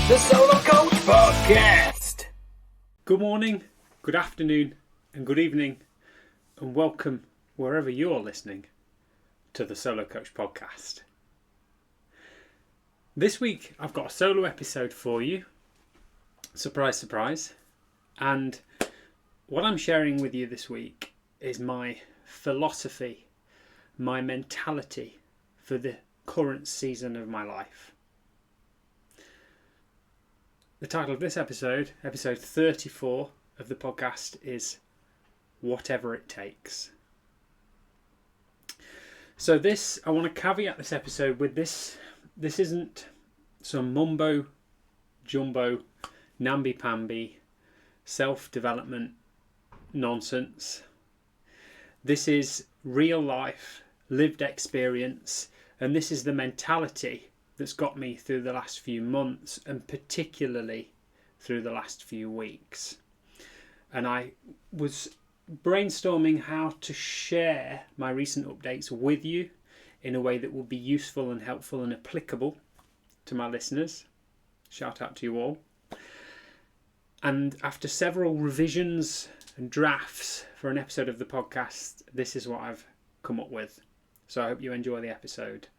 The Solo Coach Podcast. Good morning, good afternoon, and good evening, and welcome wherever you're listening to the Solo Coach Podcast. This week I've got a solo episode for you. Surprise, surprise. And what I'm sharing with you this week is my philosophy, my mentality for the current season of my life. The title of this episode, episode 34 of the podcast, is Whatever It Takes. So I want to caveat this episode with this. This isn't some mumbo jumbo, namby-pamby, self-development nonsense. This is real life, lived experience, and this is the mentality that's got me through the last few months and particularly through the last few weeks. And I was brainstorming how to share my recent updates with you in a way that will be useful and helpful and applicable to my listeners. Shout out to you all. And after several revisions and drafts for an episode of the podcast, this is what I've come up with. So I hope you enjoy the episode.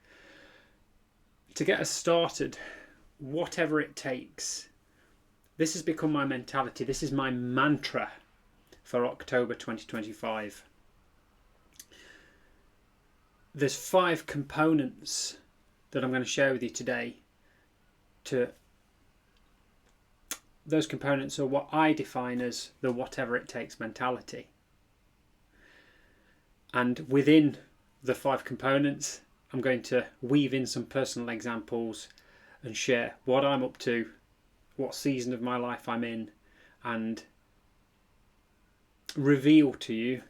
To get us started, whatever it takes. This has become my mentality. This is my mantra for October 2025. There's 5 components that I'm going to share with you today. Those components are what I define as the whatever it takes mentality. And within the 5 components, I'm going to weave in some personal examples and share what I'm up to, what season of my life I'm in, and reveal to you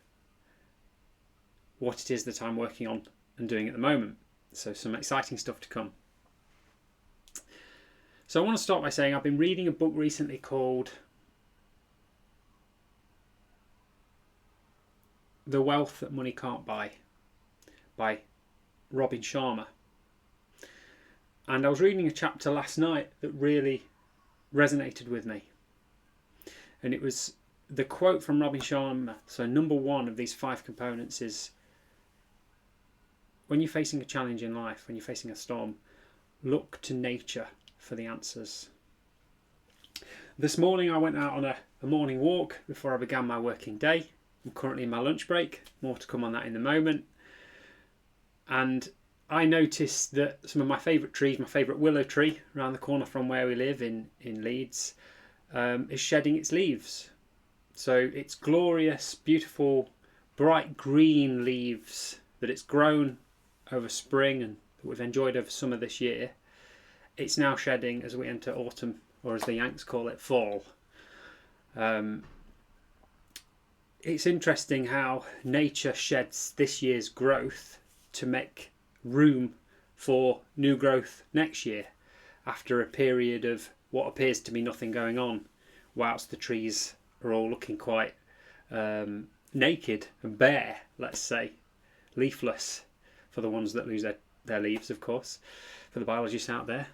what it is that I'm working on and doing at the moment. So some exciting stuff to come. So I want to start by saying I've been reading a book recently called The Wealth That Money Can't Buy by Robin Sharma. And I was reading a chapter last night that really resonated with me. And it was the quote from Robin Sharma. So number 1 of these 5 components is, when you're facing a challenge in life, when you're facing a storm, look to nature for the answers. This morning I went out on a morning walk before I began my working day. I'm currently in my lunch break. More to come on that in a moment. And I noticed that some of my favourite trees, my favourite willow tree around the corner from where we live in Leeds, is shedding its leaves. So it's glorious, beautiful, bright green leaves that it's grown over spring and that we've enjoyed over summer this year. It's now shedding as we enter autumn, or as the Yanks call it, fall. It's interesting how nature sheds this year's growth to make room for new growth next year, after a period of what appears to be nothing going on, whilst the trees are all looking quite naked and bare, let's say, leafless, for the ones that lose their leaves, of course, for the biologists out there.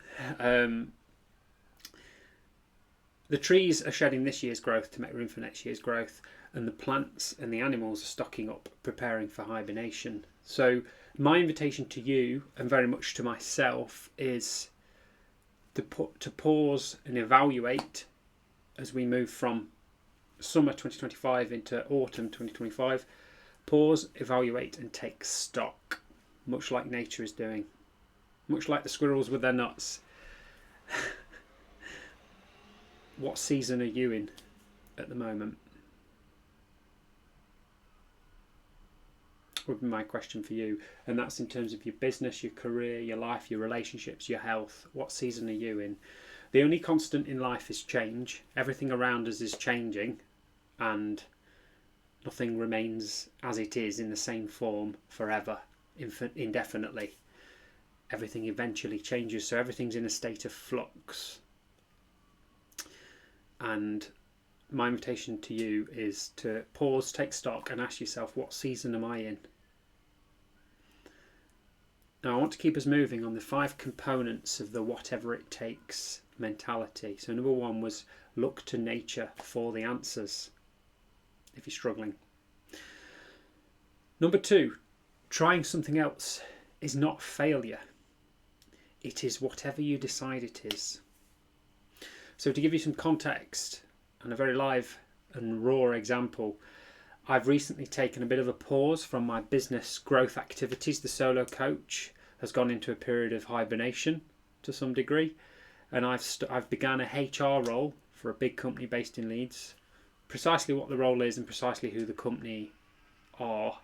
The trees are shedding this year's growth to make room for next year's growth, and the plants and the animals are stocking up, preparing for hibernation. So my invitation to you, and very much to myself, is to pause and evaluate as we move from summer 2025 into autumn 2025. Pause, evaluate, and take stock, much like nature is doing, much like the squirrels with their nuts. What season are you in at the moment? Would be my question for you, and that's in terms of your business, your career, your life, your relationships, your health. What season are you in? The only constant in life is change. Everything around us is changing, and nothing remains as it is in the same form forever, indefinitely. Everything eventually changes, so everything's in a state of flux. And my invitation to you is to pause, take stock, and ask yourself, what season am I in? Now, I want to keep us moving on the 5 components of the whatever it takes mentality. So number one was look to nature for the answers if you're struggling. Number two, trying something else is not failure. It is whatever you decide it is. So to give you some context and a very live and raw example, I've recently taken a bit of a pause from my business growth activities. The solo coach has gone into a period of hibernation to some degree, and I've begun a HR role for a big company based in Leeds. Precisely what the role is and precisely who the company are,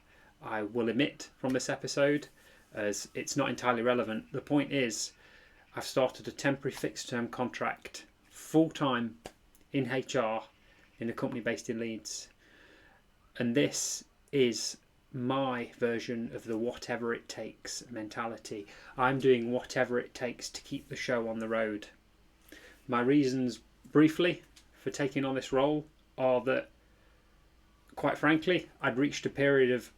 I will omit from this episode as it's not entirely relevant. The point is, I've started a temporary fixed term contract full-time in HR in a company based in Leeds. And this is my version of the whatever it takes mentality. I'm doing whatever it takes to keep the show on the road. My reasons, briefly, for taking on this role are that, quite frankly, I'd reached a period of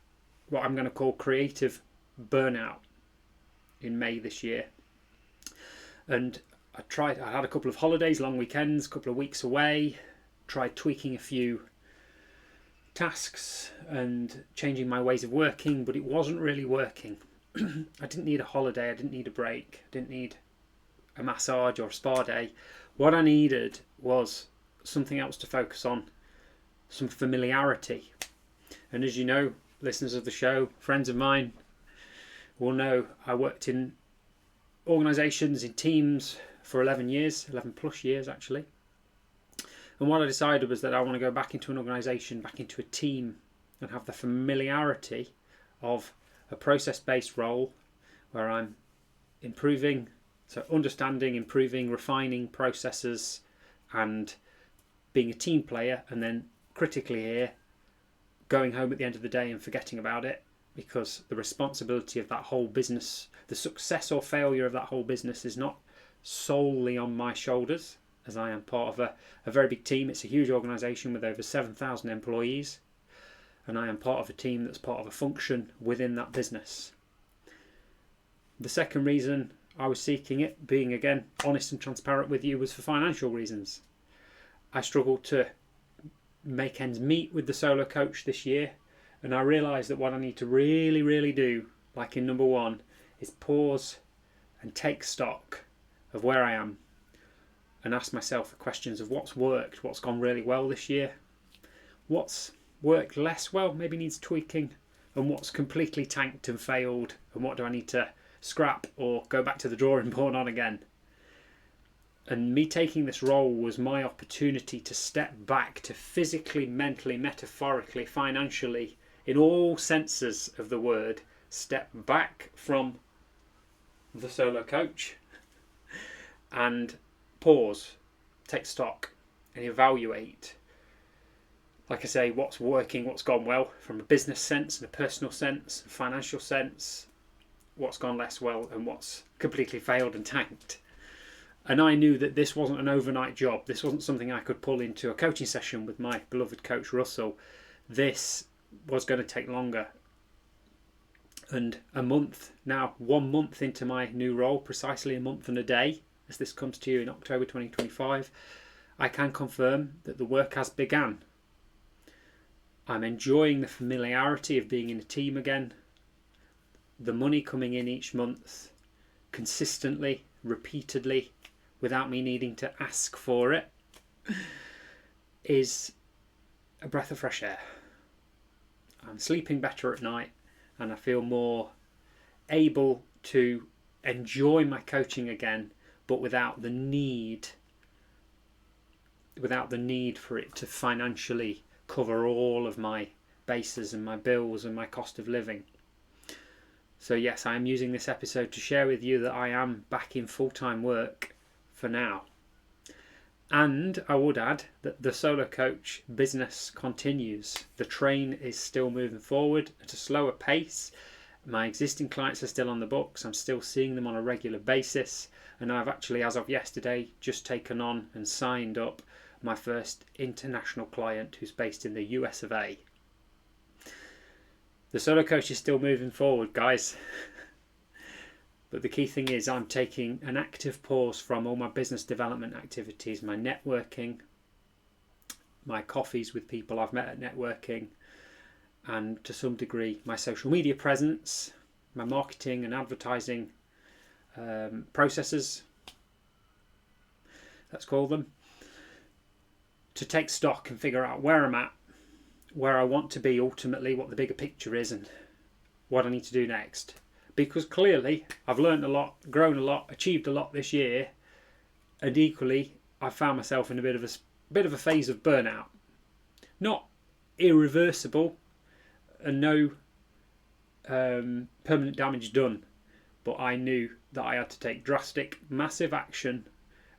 what I'm going to call creative burnout in May this year. And I had a couple of holidays, long weekends, a couple of weeks away, tried tweaking a few tasks and changing my ways of working, but it wasn't really working. I didn't need a holiday, I didn't need a break, I didn't need a massage or a spa day. What I needed was something else to focus on, some familiarity. And as you know, listeners of the show, friends of mine will know I worked in organisations, in teams for 11 plus years actually. And what I decided was that I want to go back into an organisation, back into a team, and have the familiarity of a process-based role where I'm improving, so understanding, improving, refining processes and being a team player, and then critically here, going home at the end of the day and forgetting about it, because the responsibility of that whole business, the success or failure of that whole business is not solely on my shoulders, as I am part of a very big team. It's a huge organisation with over 7,000 employees, and I am part of a team that's part of a function within that business. The second reason I was seeking it, being again honest and transparent with you, was for financial reasons. I struggled to make ends meet with the solo coach this year, and I realised that what I need to really do, like in number one, is pause and take stock of where I am and ask myself the questions of what's worked, what's gone really well this year, what's worked less well, maybe needs tweaking, and what's completely tanked and failed, and what do I need to scrap or go back to the drawing board on again. And me taking this role was my opportunity to step back, to physically, mentally, metaphorically, financially, in all senses of the word, step back from the solo coach and pause, take stock and evaluate, like I say, what's working, what's gone well from a business sense and a personal sense, a financial sense, what's gone less well and what's completely failed and tanked. And I knew that this wasn't an overnight job. This wasn't something I could pull into a coaching session with my beloved coach Russell. This was going to take longer. And a month now, 1 month into my new role, precisely a month and a day, as this comes to you in October 2025, I can confirm that the work has begun. I'm enjoying the familiarity of being in a team again. The money coming in each month, consistently, repeatedly, without me needing to ask for it, is a breath of fresh air. I'm sleeping better at night and I feel more able to enjoy my coaching again, but without the need for it to financially cover all of my bases and my bills and my cost of living. So yes, I am using this episode to share with you that I am back in full-time work for now. And I would add that the solo coach business continues. The train is still moving forward at a slower pace. My existing clients are still on the books. I'm still seeing them on a regular basis. And I've actually, as of yesterday, just taken on and signed up my first international client who's based in the US of A. The solo coach is still moving forward, guys. But the key thing is I'm taking an active pause from all my business development activities, my networking, my coffees with people I've met at networking, and to some degree my social media presence, my marketing and advertising processes, let's call them, to take stock and figure out where I'm at, where I want to be ultimately, what the bigger picture is, and what I need to do next. Because clearly I've learned a lot, grown a lot, achieved a lot this year, and equally I've found myself in a bit of a phase of burnout. Not irreversible and no permanent damage done, but I knew that I had to take drastic, massive action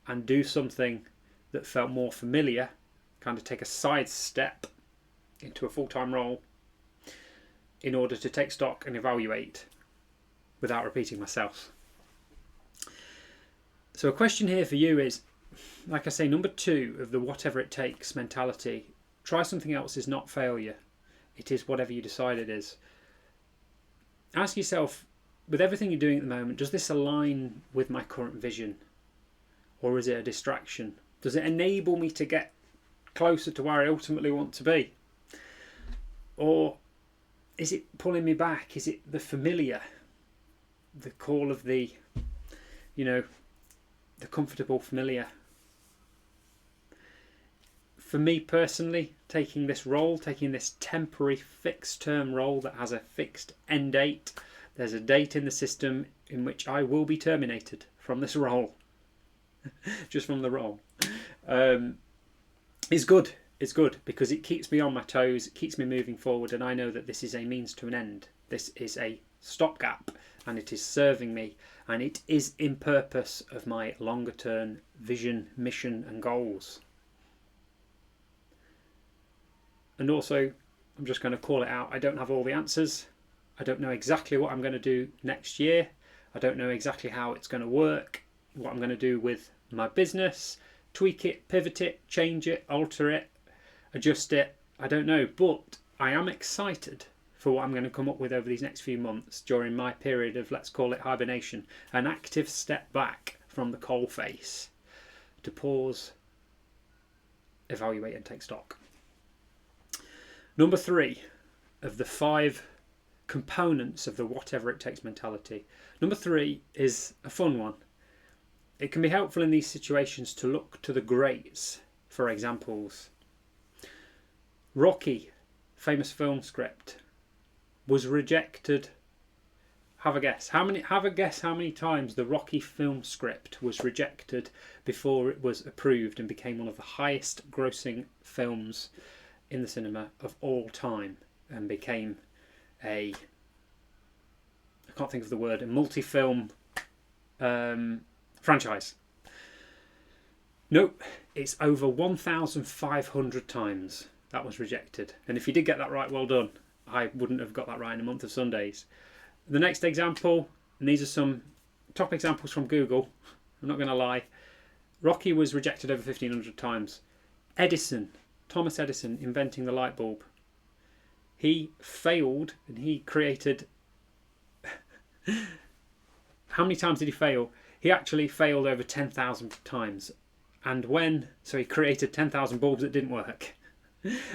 and do something that felt more familiar, kind of take a side step into a full-time role in order to take stock and evaluate without repeating myself. So a question here for you is, like I say, number 2 of the whatever it takes mentality. Try something else is not failure. It is whatever you decide it is. Ask yourself, with everything you're doing at the moment, does this align with my current vision? Or is it a distraction? Does it enable me to get closer to where I ultimately want to be? Or is it pulling me back? Is it the familiar? The call of the comfortable familiar? For me personally, taking this role, taking this temporary fixed term role that has a fixed end date, there's a date in the system in which I will be terminated from this role, just from the role, is good. It's good because it keeps me on my toes, it keeps me moving forward, and I know that this is a means to an end. This is a stopgap, and it is serving me, and it is in purpose of my longer term vision, mission and goals. And also, I'm just going to call it out, I don't have all the answers. I don't know exactly what I'm going to do next year. I don't know exactly how it's going to work, what I'm going to do with my business, tweak it, pivot it, change it, alter it, adjust it. I don't know, but I am excited for what I'm going to come up with over these next few months during my period of, let's call it hibernation, an active step back from the coalface to pause, evaluate and take stock. Number 3 of the 5 components of the whatever it takes mentality. Number 3 is a fun one. It can be helpful in these situations to look to the greats for examples. Rocky, famous film script, was rejected. Have a guess. How many times the Rocky film script was rejected before it was approved and became one of the highest grossing films in the cinema of all time, and became a multi-film franchise. Nope, it's over 1,500 times that was rejected. And if you did get that right, well done. I wouldn't have got that right in a month of Sundays. The next example, and these are some top examples from Google, I'm not going to lie. Rocky was rejected over 1,500 times. Thomas Edison, inventing the light bulb. He failed, and he created... How many times did he fail? He actually failed over 10,000 times. And he created 10,000 bulbs that didn't work.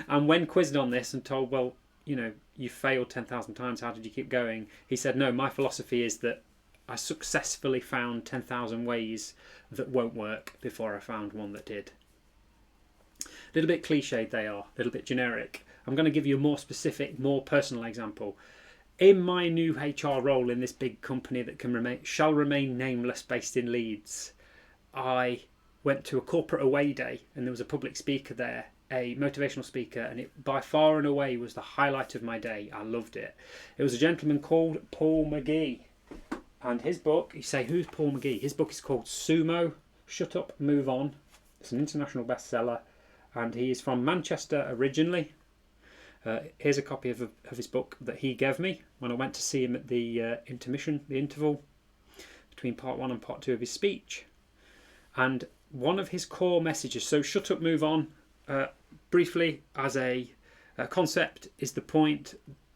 And when quizzed on this and told, well, you failed 10,000 times, how did you keep going? He said, no, my philosophy is that I successfully found 10,000 ways that won't work before I found one that did. A little bit cliched they are, a little bit generic. I'm going to give you a more specific, more personal example. In my new HR role in this big company that shall remain nameless, based in Leeds, I went to a corporate away day and there was a public speaker there, a motivational speaker, and it by far and away was the highlight of my day. I loved it. It was a gentleman called Paul McGee, and his book, you say, who's Paul McGee? His book is called Sumo, Shut Up, Move On. It's an international bestseller, and he is from Manchester originally. Here's a copy of his book that he gave me when I went to see him at the interval between part 1 and part 2 of his speech. And one of his core messages, so Shut Up, Move On, briefly as a concept, is the point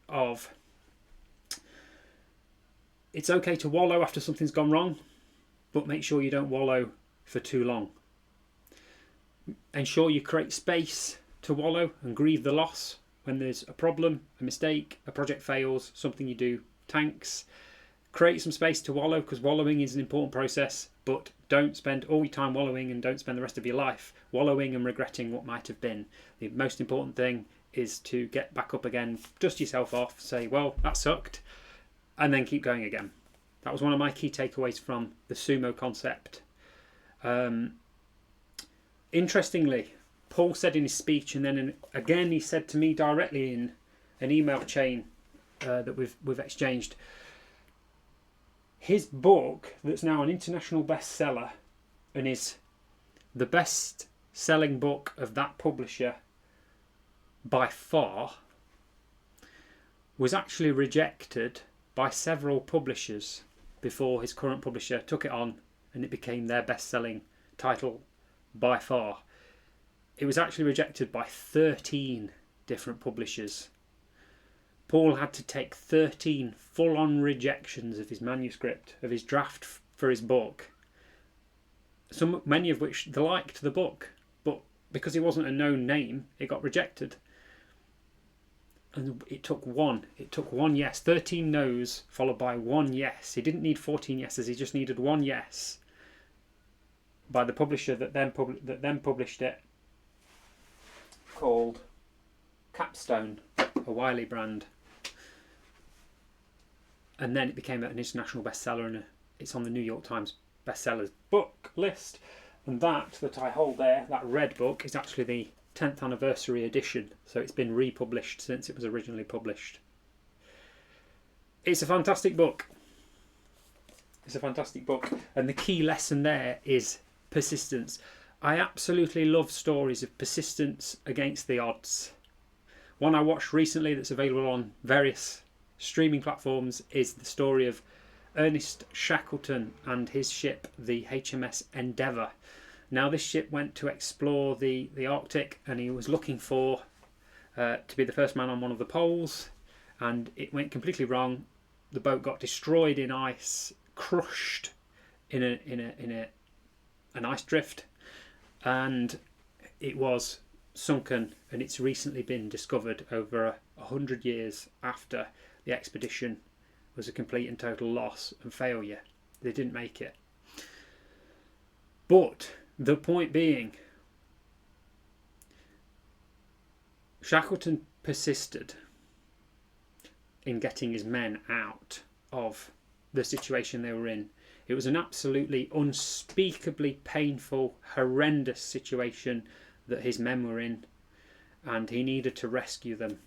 of It's okay to wallow after something's gone wrong, but make sure you don't wallow for too long. Ensure you create space to wallow and grieve the loss when there's a problem, a mistake, a project fails, something you do tanks. Create some space to wallow, because wallowing is an important process, but don't spend all your time wallowing and don't spend the rest of your life wallowing and regretting what might have been. The most important thing is to get back up again, dust yourself off, say, well, that sucked, and then keep going again. That was one of my key takeaways from the sumo concept. Interestingly, Paul said in his speech, and then again he said to me directly in an email chain that we've exchanged, his book, that's now an international bestseller and is the best selling book of that publisher by far, was actually rejected by several publishers before his current publisher took it on and it became their best selling title by far. It was actually rejected by 13 different publishers. Paul had to take 13 full-on rejections of his manuscript, of his draft for his book. Many of which they liked the book, but because he wasn't a known name, it got rejected. And it took one yes, 13 no's followed by one yes. He didn't need 14 yeses, he just needed one yes by the publisher that then published it, called Capstone, a Wiley brand. And then it became an international bestseller, and it's on the New York Times bestsellers book list. And that I hold there, that red book, is actually the 10th anniversary edition, so it's been republished since it was originally published. It's a fantastic book. It's a fantastic book, and the key lesson there is persistence. I absolutely love stories of persistence against the odds. One I watched recently that's available on various streaming platforms is the story of Ernest Shackleton and his ship, the HMS Endeavour. Now, this ship went to explore the Arctic, and he was looking for to be the first man on one of the poles, and it went completely wrong. The boat got destroyed in ice, crushed in an ice drift, and it was sunken, and it's recently been discovered over 100 years after the expedition was a complete and total loss and failure. They didn't make it. But the point being, Shackleton persisted in getting his men out of the situation they were in. It was an absolutely unspeakably painful, horrendous situation that his men were in, and he needed to rescue them.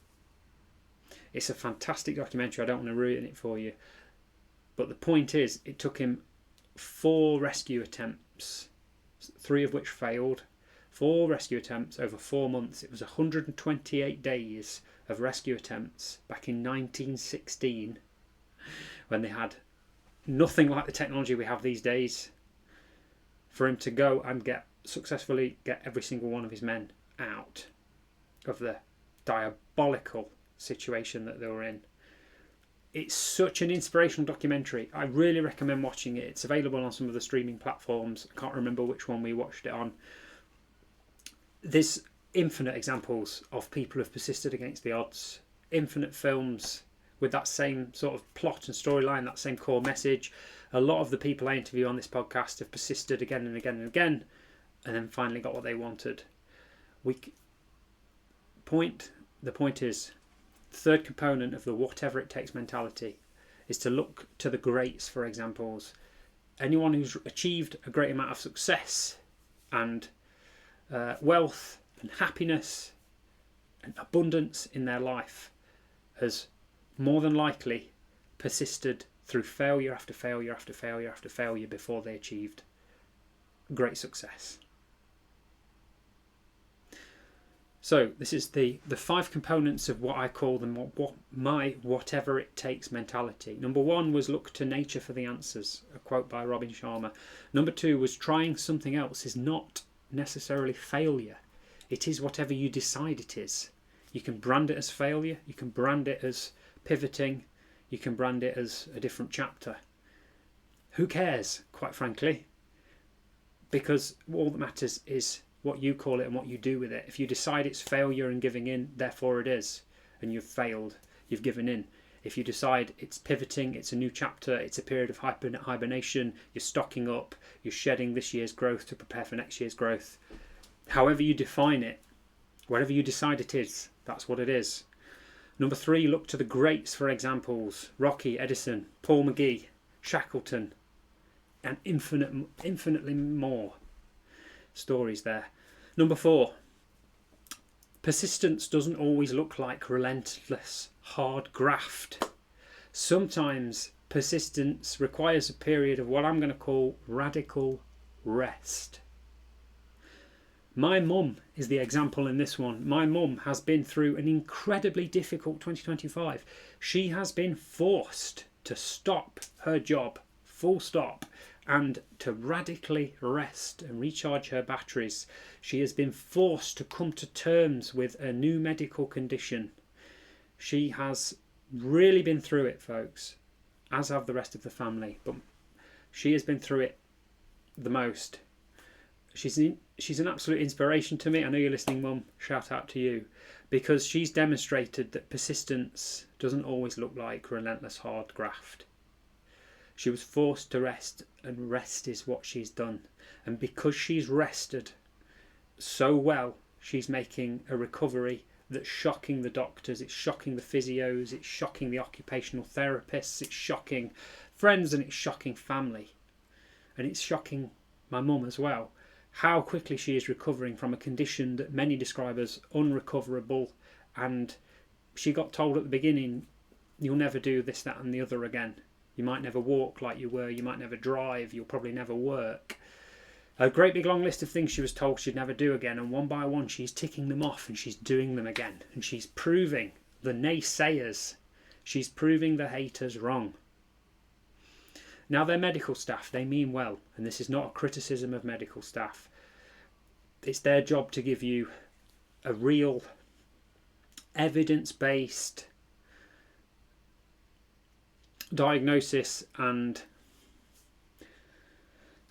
It's a fantastic documentary. I don't want to ruin it for you, but the point is, it took him 4 rescue attempts, 3 of which failed. 4 rescue attempts over 4 months. It was 128 days of rescue attempts back in 1916, when they had nothing like the technology we have these days, for him to go and successfully get every single one of his men out of the diabolical situation that they were in. It's such an inspirational documentary. I really recommend watching it. It's available on some of the streaming platforms. I can't remember which one we watched it on. There's infinite examples of people who've persisted against the odds. Infinite films with that same sort of plot and storyline, that same core message. A lot of the people I interview on this podcast have persisted again and again and again, and then finally got what they wanted. The point is, the third component of the whatever it takes mentality is to look to the greats for examples. Anyone who's achieved a great amount of success and wealth and happiness and abundance in their life has more than likely persisted through failure after failure after failure after failure before they achieved great success. So this is the 5 components of what I call my whatever it takes mentality. Number 1 was look to nature for the answers, a quote by Robin Sharma. Number 2 was trying something else is not necessarily failure. It is whatever you decide it is. You can brand it as failure, you can brand it as pivoting, You can brand it as a different chapter. Who cares, quite frankly? Because all that matters is what you call it and what you do with it. If you decide it's failure and giving in, therefore it is, and you've failed, you've given in. If you decide it's pivoting, it's a new chapter, it's a period of hibernation, you're stocking up, you're shedding this year's growth to prepare for next year's growth. However you define it, whatever you decide it is, that's what it is. Number 3, look to the greats for examples. Rocky, Edison, Paul McGee, Shackleton, and infinitely more stories there. Number 4, persistence doesn't always look like relentless, hard graft. Sometimes persistence requires a period of what I'm going to call radical rest. My mum is the example in this one. My mum has been through an incredibly difficult 2025. She has been forced to stop her job, full stop, and to radically rest and recharge her batteries. She has been forced to come to terms with a new medical condition. She has really been through it, folks, as have the rest of the family, but she has been through it the most. She's an absolute inspiration to me. I know you're listening, Mum. Shout out to you, because she's demonstrated that persistence doesn't always look like relentless hard graft. She was forced to rest, and rest is what she's done. And because she's rested so well, she's making a recovery that's shocking the doctors, it's shocking the physios, it's shocking the occupational therapists, it's shocking friends, and it's shocking family. And it's shocking my mum as well, how quickly she is recovering from a condition that many describe as unrecoverable. And she got told at the beginning, you'll never do this, that and the other again. You might never walk like you were, you might never drive, you'll probably never work. A great big long list of things she was told she'd never do again, and one by one she's ticking them off and she's doing them again. And she's proving the naysayers, she's proving the haters wrong. Now, they're medical staff, they mean well, and this is not a criticism of medical staff. It's their job to give you a real evidence-based diagnosis and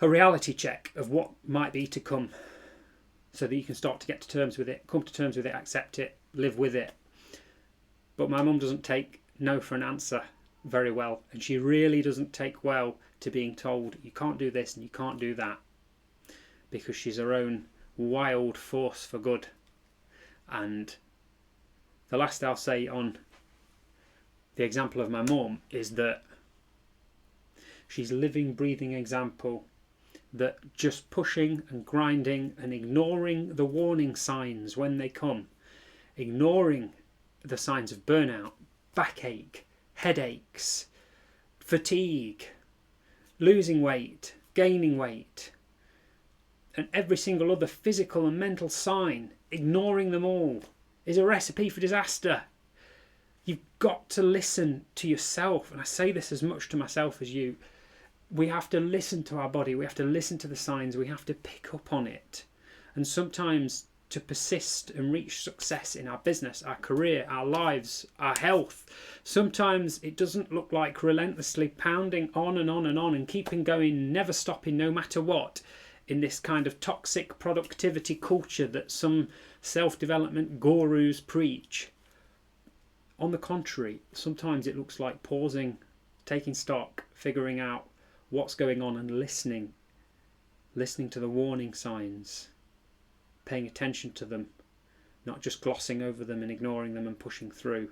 a reality check of what might be to come, so that you can start to get to terms with it, come to terms with it, accept it, live with it. But my mum doesn't take no for an answer very well, and she really doesn't take well to being told you can't do this and you can't do that, because she's her own wild force for good. And the last I'll say on the example of my mum is that she's a living, breathing example that just pushing and grinding and ignoring the warning signs when they come, ignoring the signs of burnout, backache, headaches, fatigue, losing weight, gaining weight, and every single other physical and mental sign, ignoring them all, is a recipe for disaster. You've got to listen to yourself, and I say this as much to myself as you. We have to listen to our body, we have to listen to the signs, we have to pick up on it. And sometimes to persist and reach success in our business, our career, our lives, our health, sometimes it doesn't look like relentlessly pounding on and on and on and keeping going, never stopping, no matter what, in this kind of toxic productivity culture that some self-development gurus preach. On the contrary, sometimes it looks like pausing, taking stock, figuring out what's going on and listening to the warning signs, paying attention to them, not just glossing over them and ignoring them and pushing through,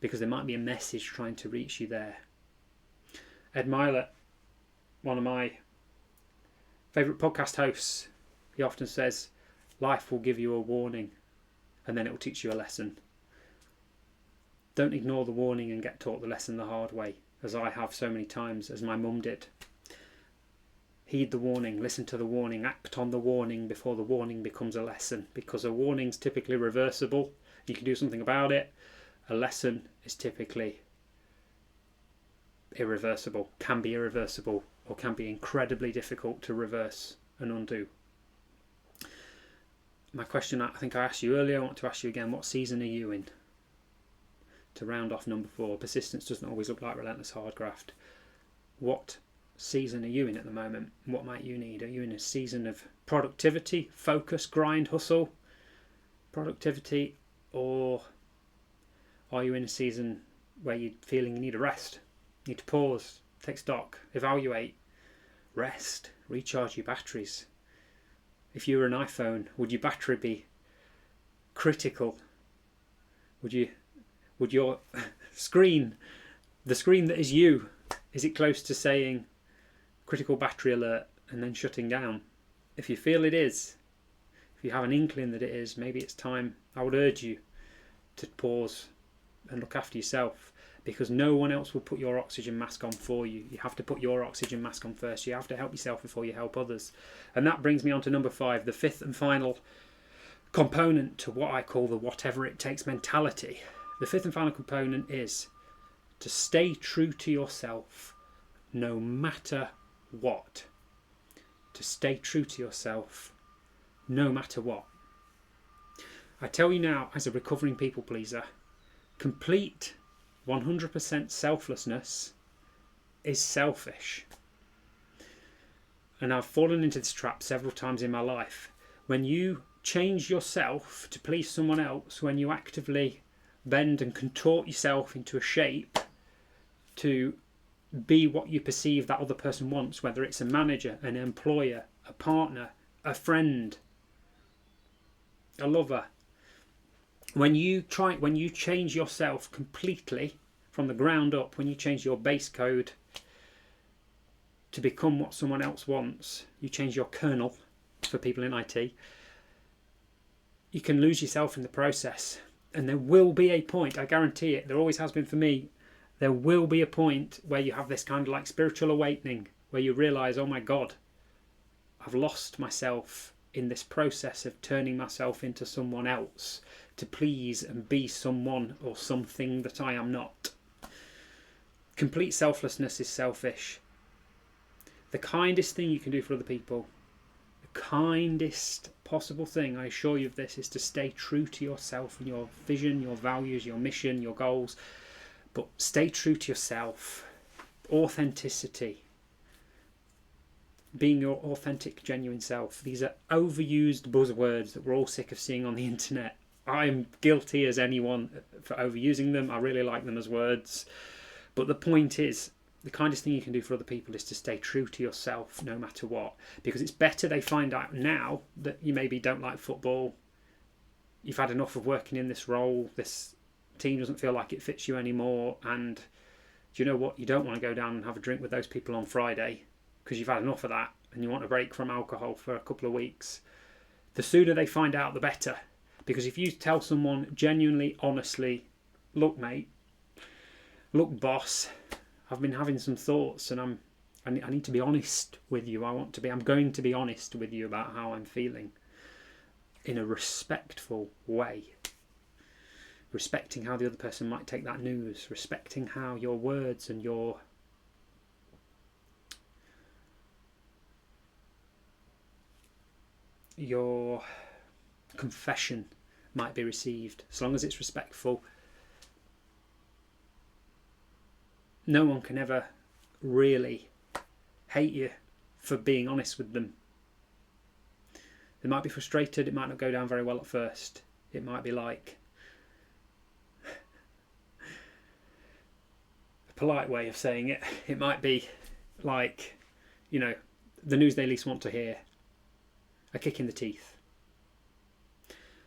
because there might be a message trying to reach you there. Ed Milet, one of my favourite podcast hosts, he often says, life will give you a warning and then it will teach you a lesson. Don't ignore the warning and get taught the lesson the hard way, as I have so many times, as my mum did. Heed the warning, listen to the warning, act on the warning before the warning becomes a lesson, because a warning's typically reversible. You can do something about it. A lesson is typically irreversible, can be irreversible, or can be incredibly difficult to reverse and undo. My question I think I asked you earlier, I want to ask you again, what season are you in? to round off number 4, persistence doesn't always look like relentless hard graft. What season are you in at the moment? What might you need? Are you in a season of productivity, focus, grind, hustle, productivity, or are you in a season where you're feeling you need a rest, you need to pause, take stock, evaluate, rest, recharge your batteries? If you were an iPhone, would your battery be critical? Would your screen, the screen that is you, is it close to saying critical battery alert and then shutting down? If you feel it is, if you have an inkling that it is, maybe it's time. I would urge you to pause and look after yourself, because no one else will put your oxygen mask on for you. You have to put your oxygen mask on first. You have to help yourself before you help others. And that brings me on to number 5, the 5th and final component to what I call the whatever it takes mentality. The 5th and final component is to stay true to yourself no matter what. To stay true to yourself no matter what. I tell you now, as a recovering people pleaser, complete 100% selflessness is selfish. And I've fallen into this trap several times in my life. When you change yourself to please someone else, when you actively bend and contort yourself into a shape to be what you perceive that other person wants, whether it's a manager, an employer, a partner, a friend, a lover. When you change yourself completely from the ground up, when you change your base code to become what someone else wants, you change your kernel for people in IT, you can lose yourself in the process. And there will be a point, I guarantee it, there always has been for me, there will be a point where you have this kind of like spiritual awakening, where you realise, oh my God, I've lost myself in this process of turning myself into someone else to please and be someone or something that I am not. Complete selflessness is selfish. The kindest thing you can do for other people, the kindest possible thing, I assure you of this, is to stay true to yourself and your vision, your values, your mission, your goals. But stay true to yourself. Authenticity. Being your authentic, genuine self. These are overused buzzwords that we're all sick of seeing on the internet. I'm guilty as anyone for overusing them. I really like them as words. But the point is, the kindest thing you can do for other people is to stay true to yourself no matter what. Because it's better they find out now that you maybe don't like football, you've had enough of working in this role, this team doesn't feel like it fits you anymore, and do you know what? You don't want to go down and have a drink with those people on Friday because you've had enough of that and you want a break from alcohol for a couple of weeks. The sooner they find out, the better. Because if you tell someone genuinely, honestly, look mate, look boss, I've been having some thoughts and I need to be honest with you. I'm going to be honest with you about how I'm feeling in a respectful way. Respecting how the other person might take that news, respecting how your words and your confession might be received, as long as it's respectful. No one can ever really hate you for being honest with them. They might be frustrated, it might not go down very well at first. It might be like a polite way of saying it. It might be like, the news they least want to hear. A kick in the teeth.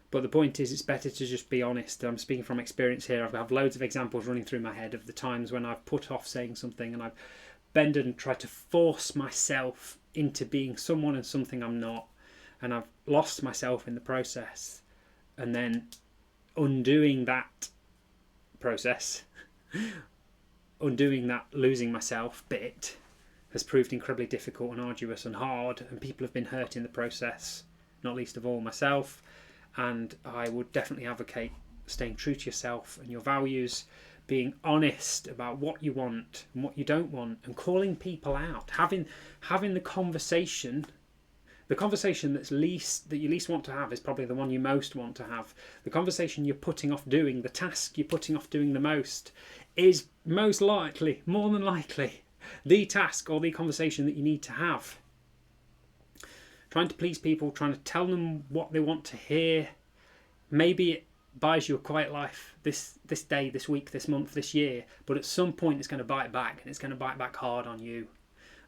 But the point is, it's better to just be honest. I'm speaking from experience here. I have loads of examples running through my head of the times when I've put off saying something and I've bended and tried to force myself into being someone and something I'm not. And I've lost myself in the process. And then undoing that process, undoing that losing myself bit, has proved incredibly difficult and arduous and hard, and people have been hurt in the process, not least of all myself. And I would definitely advocate staying true to yourself and your values, being honest about what you want and what you don't want, and calling people out, having the conversation The conversation that you least want to have is probably the one you most want to have. The conversation you're putting off doing, the task you're putting off doing the most, is most likely, more than likely, the task or the conversation that you need to have. Trying to please people, trying to tell them what they want to hear, maybe it buys you a quiet life this day, this week, this month, this year, but at some point it's going to bite back, and it's going to bite back hard on you.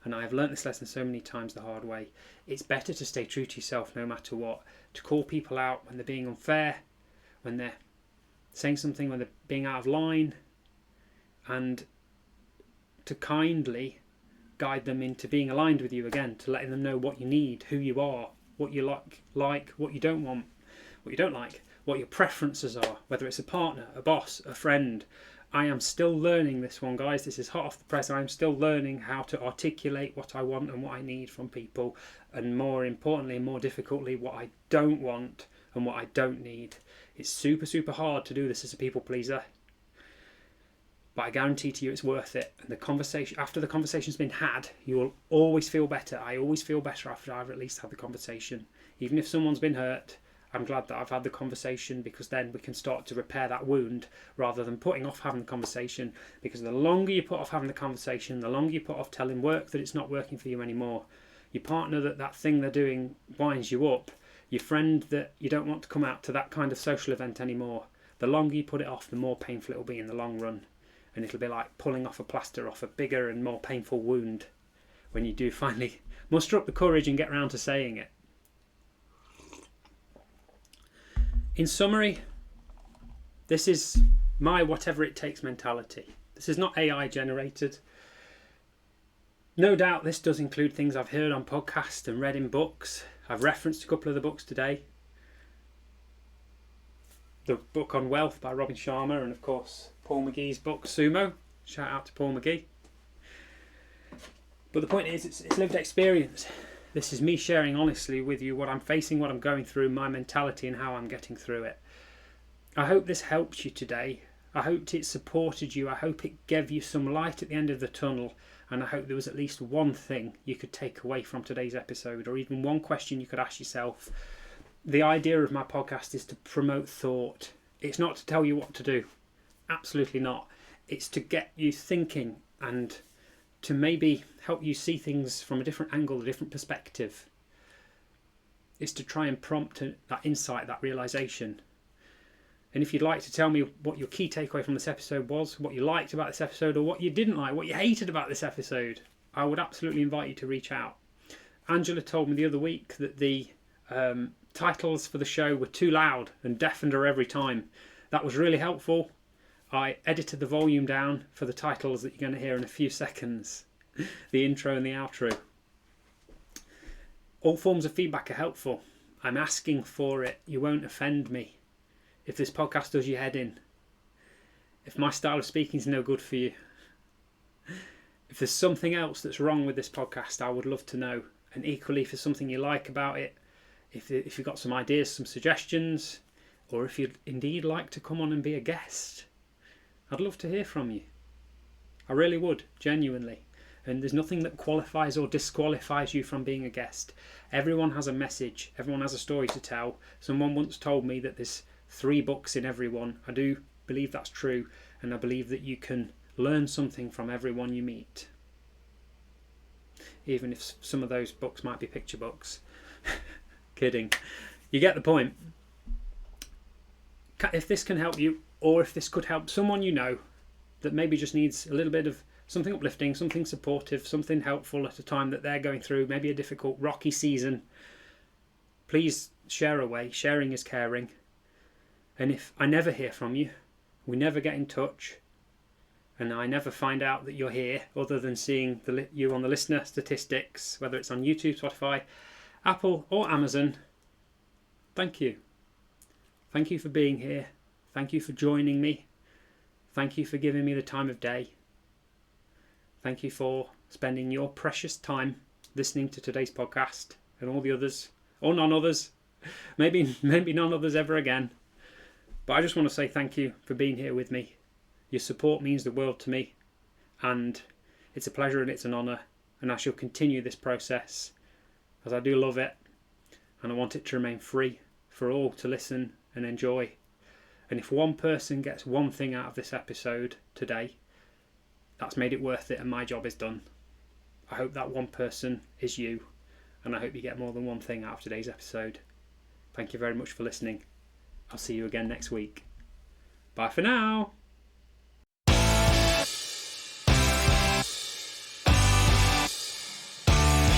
And I have learnt this lesson so many times the hard way. It's better to stay true to yourself no matter what. To call people out when they're being unfair, when they're saying something, when they're being out of line, and to kindly guide them into being aligned with you again, to letting them know what you need, who you are, what you like, what you don't want, what you don't like, what your preferences are, whether it's a partner, a boss, a friend. I am still learning this one, guys. This is hot off the press. I'm still learning how to articulate what I want and what I need from people, and more importantly and more difficultly, what I don't want and what I don't need. It's super, super hard to do this as a people pleaser, but I guarantee to you it's worth it. And the conversation, after the conversation's been had, you will always feel better. I always feel better after I've at least had the conversation. Even if someone's been hurt, I'm glad that I've had the conversation, because then we can start to repair that wound rather than putting off having the conversation. Because the longer you put off having the conversation, the longer you put off telling work that it's not working for you anymore, your partner that thing they're doing winds you up, your friend that you don't want to come out to that kind of social event anymore, the longer you put it off, the more painful it will be in the long run. And it'll be like pulling off a plaster off a bigger and more painful wound when you do finally muster up the courage and get around to saying it. In summary, this is my whatever it takes mentality. This is not AI generated. No doubt this does include things I've heard on podcasts and read in books. I've referenced a couple of the books today. The book on wealth by Robin Sharma, and of course Paul McGee's book Sumo. Shout out to Paul McGee. But the point is, it's lived experience. This is me sharing honestly with you what I'm facing, what I'm going through, my mentality and how I'm getting through it. I hope this helped you today. I hope it supported you. I hope it gave you some light at the end of the tunnel. And I hope there was at least one thing you could take away from today's episode, or even one question you could ask yourself. The idea of my podcast is to promote thought. It's not to tell you what to do. Absolutely not. It's to get you thinking and to maybe help you see things from a different angle, a different perspective. It's to try and prompt that insight, that realisation. And if you'd like to tell me what your key takeaway from this episode was, what you liked about this episode, or what you didn't like, what you hated about this episode, I would absolutely invite you to reach out. Angela told me the other week that the titles for the show were too loud and deafened her every time. That was really helpful. I edited the volume down for the titles that you're going to hear in a few seconds. The intro and the outro. All forms of feedback are helpful. I'm asking for it. You won't offend me if this podcast does your head in. If my style of speaking is no good for you. If there's something else that's wrong with this podcast, I would love to know. And equally, if there's something you like about it, if you've got some ideas, some suggestions, or if you'd indeed like to come on and be a guest, I'd love to hear from you. I really would, genuinely. And there's nothing that qualifies or disqualifies you from being a guest. Everyone has a message. Everyone has a story to tell. Someone once told me that there's 3 books in everyone. I do believe that's true. And I believe that you can learn something from everyone you meet. Even if some of those books might be picture books. Kidding. You get the point. If this can help you, or if this could help someone you know that maybe just needs a little bit of something uplifting, something supportive, something helpful at a time that they're going through maybe a difficult, rocky season, please share away. Sharing is caring. And if I never hear from you, we never get in touch, and I never find out that you're here other than seeing you on the listener statistics, whether it's on YouTube, Spotify, Apple or Amazon, thank you. Thank you for being here. Thank you for joining me. Thank you for giving me the time of day. Thank you for spending your precious time listening to today's podcast and all the others, or none others. Maybe none others ever again. But I just want to say thank you for being here with me. Your support means the world to me, and it's a pleasure and it's an honour, and I shall continue this process as I do love it, and I want it to remain free for all to listen and enjoy. And if one person gets one thing out of this episode today, that's made it worth it and my job is done. I hope that one person is you, and I hope you get more than one thing out of today's episode. Thank you very much for listening. I'll see you again next week. Bye for now.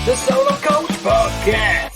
The Solo Coach Podcast.